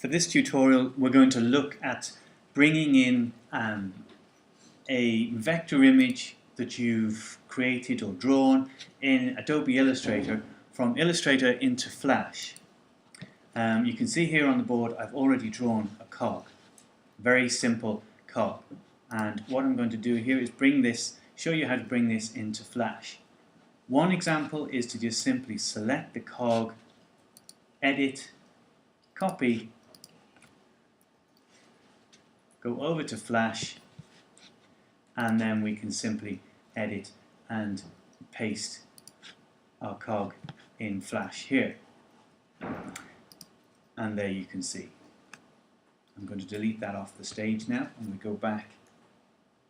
For this tutorial, we're going to look at bringing in a vector image that you've created or drawn in Adobe Illustrator from Illustrator into Flash. You can see here on the board I've already drawn a cog, very simple cog, and what I'm going to do here is show you how to bring this into Flash. One example is to just simply select the cog, edit, copy, go over to Flash, and then we can simply edit and paste our cog in Flash here. And there you can see. I'm going to delete that off the stage now, and we go back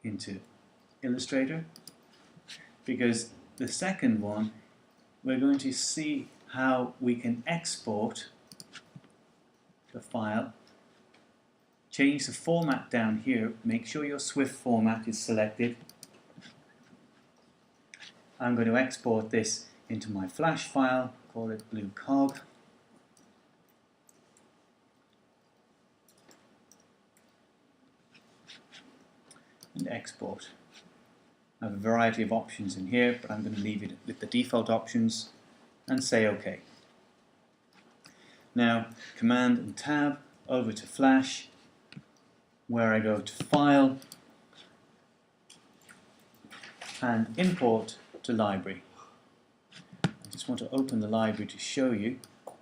into Illustrator, because the second one we're going to see how we can export the file. Change the format down here, make sure your Swift format is selected. I'm going to export this into my Flash file, call it blue cog. And export. I have a variety of options in here, but I'm going to leave it with the default options and say OK. Now, Command and Tab over to Flash, where I go to File and Import to Library. I just want to open the library to show you. At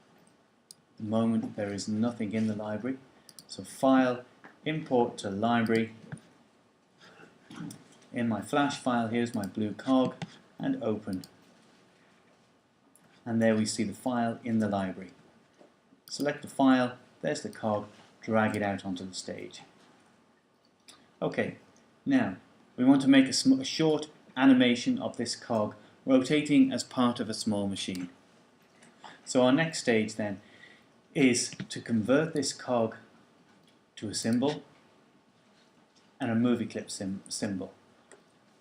the moment there is nothing in the library. So File, Import to Library. In my Flash file, here's my blue cog, and Open. And there we see the file in the library. Select the file, there's the cog, drag it out onto the stage. Okay, now we want to make a short animation of this cog rotating as part of a small machine. So our next stage then is to convert this cog to a symbol and a movie clip symbol.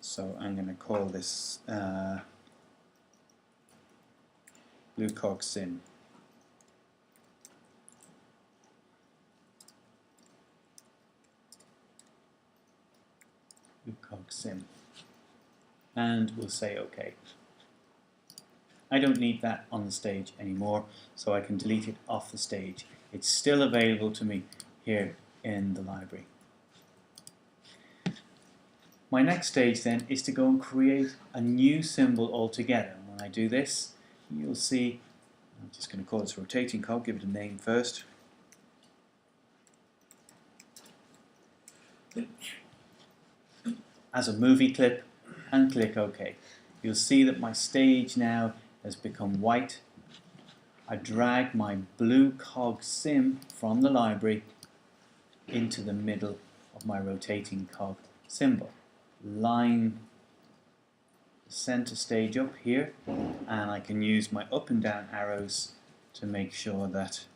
So I'm going to call this blue cog sim. Cog sim, and we'll say OK. I don't need that on the stage anymore, so I can delete it off the stage. It's still available to me here in the library. My next stage then is to go and create a new symbol altogether. When I do this, you'll see, I'm just going to call this rotating cog, give it a name first. As a movie clip, and click OK. You'll see that my stage now has become white. I drag my blue cog sim from the library into the middle of my rotating cog symbol. Line the center stage up here, and I can use my up and down arrows to make sure that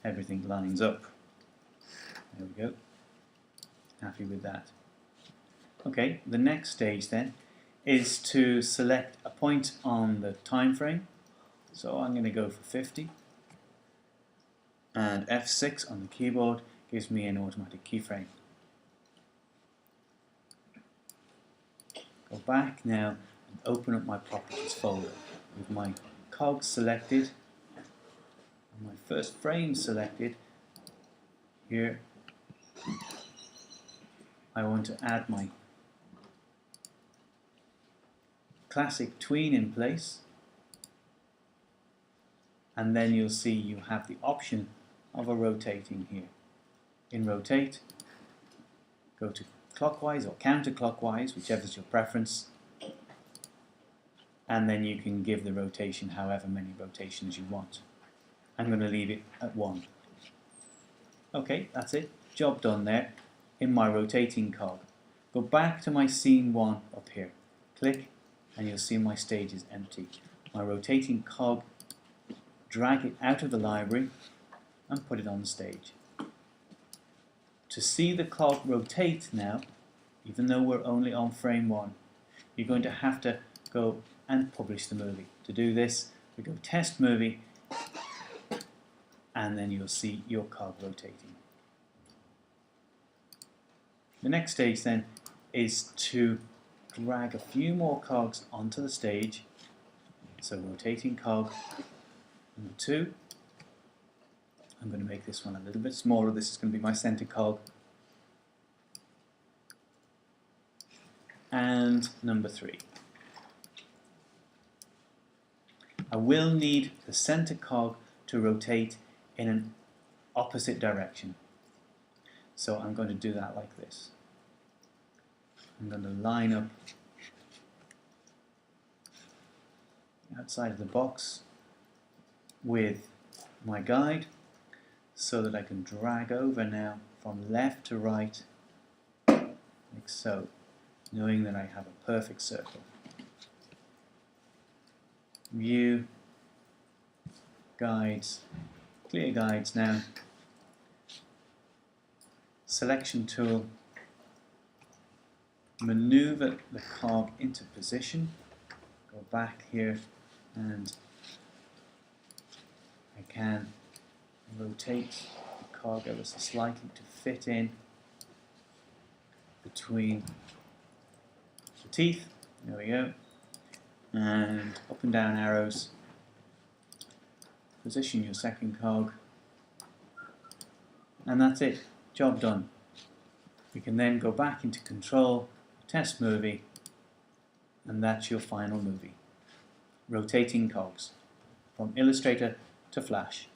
everything lines up. There we go. Happy with that. Okay, the next stage then is to select a point on the time frame. So I'm going to go for 50, and F6 on the keyboard gives me an automatic keyframe. Go back now and open up my properties folder with my cogs selected and my first frame selected. Here I want to add my classic tween in place, and then you'll see you have the option of a rotating here. In rotate, go to clockwise or counterclockwise, whichever is your preference, and then you can give the rotation however many rotations you want. I'm going to leave it at 1. Okay, that's it. Job done there. In my rotating cog, go back to my scene 1 up here, click, and you'll see my stage is empty. My rotating cog, drag it out of the library and put it on the stage. To see the cog rotate now, even though we're only on frame 1, you're going to have to go and publish the movie. To do this, we go Test Movie, and then you'll see your cog rotating. The next stage then is to drag a few more cogs onto the stage. So rotating cog number 2. I'm going to make this one a little bit smaller. This is going to be my center cog. And number 3. I will need the center cog to rotate in an opposite direction. So I'm going to do that like this. I'm going to line up the outside of the box with my guide so that I can drag over now from left to right, like so, knowing that I have a perfect circle. View, guides, clear guides now, selection tool, maneuver the cog into position, go back here and I can rotate the cog ever so slightly to fit in between the teeth. There we go. And up and down arrows. Position your second cog. And that's it. Job done. We can then go back into control, test movie, and that's your final movie. Rotating cogs from Illustrator to Flash.